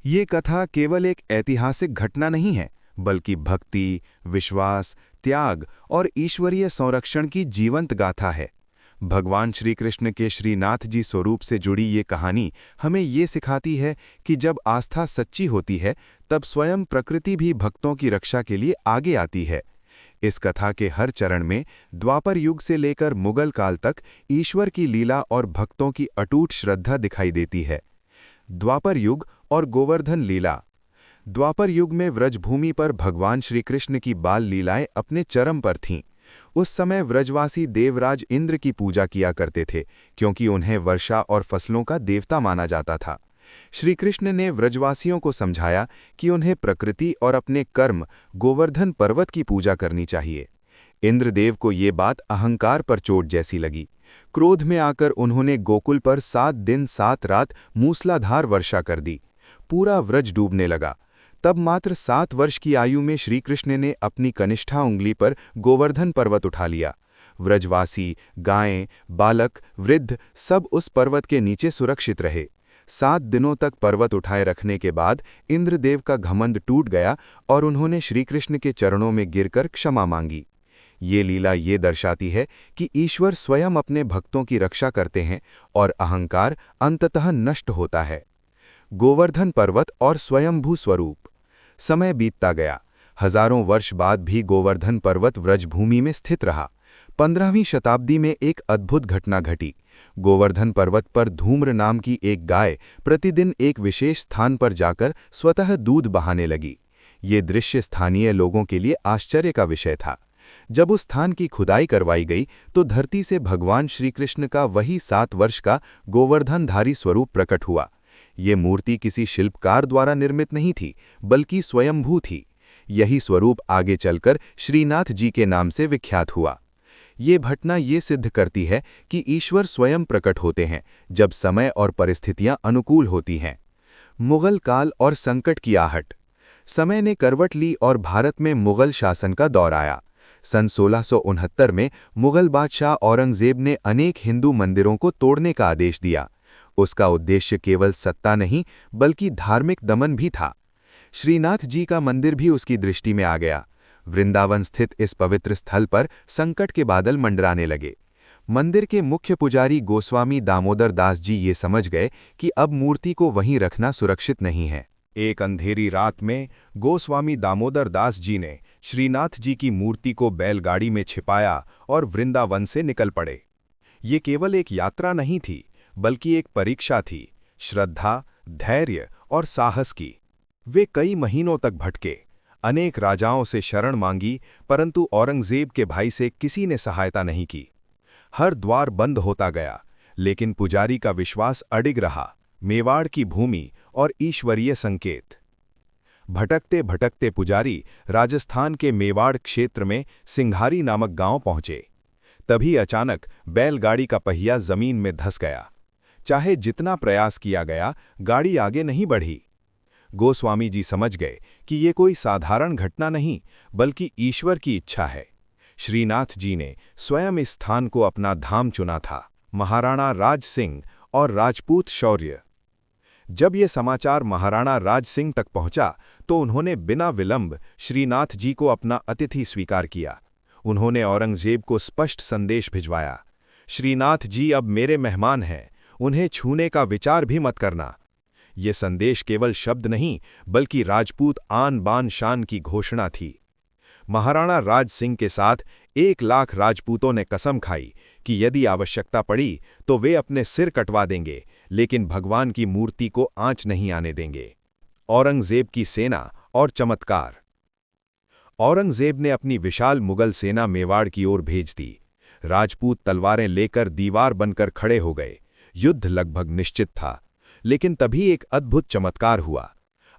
ये कथा केवल एक ऐतिहासिक घटना नहीं है, बल्कि भक्ति, विश्वास, त्याग और ईश्वरीय संरक्षण की जीवंत गाथा है। भगवान श्री कृष्ण के श्रीनाथ जी स्वरूप से जुड़ी ये कहानी हमें ये सिखाती है कि जब आस्था सच्ची होती है, तब स्वयं प्रकृति भी भक्तों की रक्षा के लिए आगे आती है। इस कथा के हर चरण में द्वापर युग से लेकर मुगल काल तक ईश्वर की लीला और भक्तों की अटूट श्रद्धा दिखाई देती है। द्वापर युग और गोवर्धन लीला। द्वापर युग में व्रजभूमि पर भगवान श्री कृष्ण की बाल लीलाएं अपने चरम पर थीं। उस समय व्रजवासी देवराज इंद्र की पूजा किया करते थे, क्योंकि उन्हें वर्षा और फसलों का देवता माना जाता था। श्री कृष्ण ने व्रजवासियों को समझाया कि उन्हें प्रकृति और अपने कर्म गोवर्धन पर्वत की पूजा करनी चाहिए। इंद्रदेव को ये बात अहंकार पर चोट जैसी लगी। क्रोध में आकर उन्होंने गोकुल पर 7 दिन 7 रात मूसलाधार वर्षा कर दी। पूरा व्रज डूबने लगा। तब मात्र 7 वर्ष की आयु में श्री कृष्ण ने अपनी कनिष्ठा उंगली पर गोवर्धन पर्वत उठा लिया। व्रजवासी, गायें, बालक, वृद्ध सब उस पर्वत के नीचे सुरक्षित रहे। 7 दिनों तक पर्वत उठाए रखने के बाद इंद्रदेव का घमंड टूट गया और उन्होंने श्रीकृष्ण के चरणों में गिरकर क्षमा मांगी। ये लीला ये दर्शाती है कि ईश्वर स्वयं अपने भक्तों की रक्षा करते हैं और अहंकार अंततः नष्ट होता है। गोवर्धन पर्वत और स्वयंभू स्वरूप। समय बीतता गया। हजारों वर्ष बाद भी गोवर्धन पर्वत व्रजभूमि में स्थित रहा। 15वीं शताब्दी में एक अद्भुत घटना घटी। गोवर्धन पर्वत पर धूम्र नाम की एक गाय प्रतिदिन एक विशेष स्थान पर जाकर स्वतः दूध बहाने लगी। ये दृश्य स्थानीय लोगों के लिए आश्चर्य का विषय था। जब उस स्थान की खुदाई करवाई गई तो धरती से भगवान श्री कृष्ण का वही 7 वर्ष का गोवर्धनधारी स्वरूप प्रकट हुआ। ये मूर्ति किसी शिल्पकार द्वारा निर्मित नहीं थी, बल्कि स्वयंभू थी। यही स्वरूप आगे चलकर श्रीनाथ जी के नाम से विख्यात हुआ। ये घटना ये सिद्ध करती है कि ईश्वर स्वयं प्रकट होते हैं जब समय और परिस्थितियां अनुकूल होती हैं। मुगल काल और संकट की आहट। समय ने करवट ली और भारत में मुगल शासन का दौर आया। सन 1669 में मुगल बादशाह औरंगजेब ने अनेक हिंदू मंदिरों को तोड़ने का आदेश दिया। उसका उद्देश्य केवल सत्ता नहीं, बल्कि धार्मिक दमन भी था। श्रीनाथ जी का मंदिर भी उसकी दृष्टि में आ गया। वृंदावन स्थित इस पवित्र स्थल पर संकट के बादल मंडराने लगे। मंदिर के मुख्य पुजारी गोस्वामी दामोदर दास जी ये समझ गए कि अब मूर्ति को वहीं रखना सुरक्षित नहीं है। एक अंधेरी रात में गोस्वामी दामोदर दास जी ने श्रीनाथ जी की मूर्ति को बैलगाड़ी में छिपाया और वृंदावन से निकल पड़े। ये केवल एक यात्रा नहीं थी, बल्कि एक परीक्षा थी, श्रद्धा, धैर्य और साहस की। वे कई महीनों तक भटके, अनेक राजाओं से शरण मांगी, परंतु औरंगजेब के भाई से किसी ने सहायता नहीं की। हर द्वार बंद होता गया, लेकिन पुजारी का विश्वास अडिग रहा। मेवाड़ की भूमि और ईश्वरीय संकेत। भटकते भटकते पुजारी राजस्थान के मेवाड़ क्षेत्र में सिंघारी नामक गांव पहुंचे। तभी अचानक बैलगाड़ी का पहिया जमीन में धंस गया। चाहे जितना प्रयास किया गया, गाड़ी आगे नहीं बढ़ी। गोस्वामी जी समझ गए कि ये कोई साधारण घटना नहीं, बल्कि ईश्वर की इच्छा है। श्रीनाथ जी ने स्वयं इस स्थान को अपना धाम चुना था। महाराणा राज सिंह और राजपूत शौर्य। जब ये समाचार महाराणा राज सिंह तक पहुंचा, तो उन्होंने बिना विलंब श्रीनाथ जी को अपना अतिथि स्वीकार किया। उन्होंने औरंगजेब को स्पष्ट संदेश भिजवाया, श्रीनाथ जी अब मेरे मेहमान हैं, उन्हें छूने का विचार भी मत करना। ये संदेश केवल शब्द नहीं, बल्कि राजपूत आन बान शान की घोषणा थी। महाराणा राज सिंह के साथ 1 लाख राजपूतों ने कसम खाई कि यदि आवश्यकता पड़ी तो वे अपने सिर कटवा देंगे, लेकिन भगवान की मूर्ति को आंच नहीं आने देंगे। औरंगजेब की सेना और चमत्कार। औरंगजेब ने अपनी विशाल मुगल सेना मेवाड़ की ओर भेज दी। राजपूत तलवारें लेकर दीवार बनकर खड़े हो गए। युद्ध लगभग निश्चित था, लेकिन तभी एक अद्भुत चमत्कार हुआ।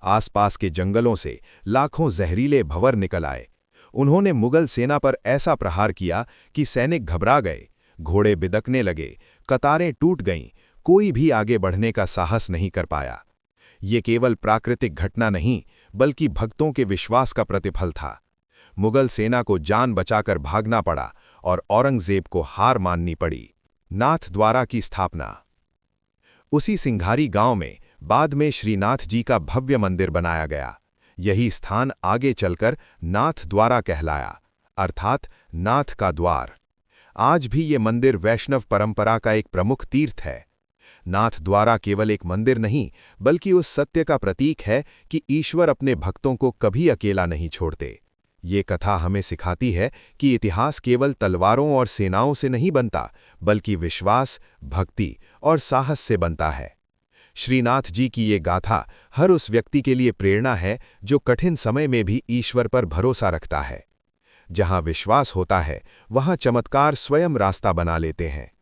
आसपास के जंगलों से लाखों जहरीले भंवर निकल आए। उन्होंने मुगल सेना पर ऐसा प्रहार किया कि सैनिक घबरा गए, घोड़े बिदकने लगे, कतारें टूट गईं, कोई भी आगे बढ़ने का साहस नहीं कर पाया। ये केवल प्राकृतिक घटना नहीं, बल्कि भक्तों के विश्वास का प्रतिफल था। मुगल सेना को जान बचाकर भागना पड़ा और औरंगजेब को हार माननी पड़ी। नाथ द्वारा की स्थापना। उसी सिंघारी गांव में बाद में श्रीनाथ जी का भव्य मंदिर बनाया गया। यही स्थान आगे चलकर नाथ द्वारा कहलाया, अर्थात नाथ का द्वार। आज भी ये मंदिर वैष्णव परंपरा का एक प्रमुख तीर्थ है। नाथ द्वारा केवल एक मंदिर नहीं, बल्कि उस सत्य का प्रतीक है कि ईश्वर अपने भक्तों को कभी अकेला नहीं छोड़ते। ये कथा हमें सिखाती है कि इतिहास केवल तलवारों और सेनाओं से नहीं बनता, बल्कि विश्वास, भक्ति और साहस से बनता है। श्रीनाथ जी की ये गाथा हर उस व्यक्ति के लिए प्रेरणा है जो कठिन समय में भी ईश्वर पर भरोसा रखता है। जहां विश्वास होता है, वहां चमत्कार स्वयं रास्ता बना लेते हैं।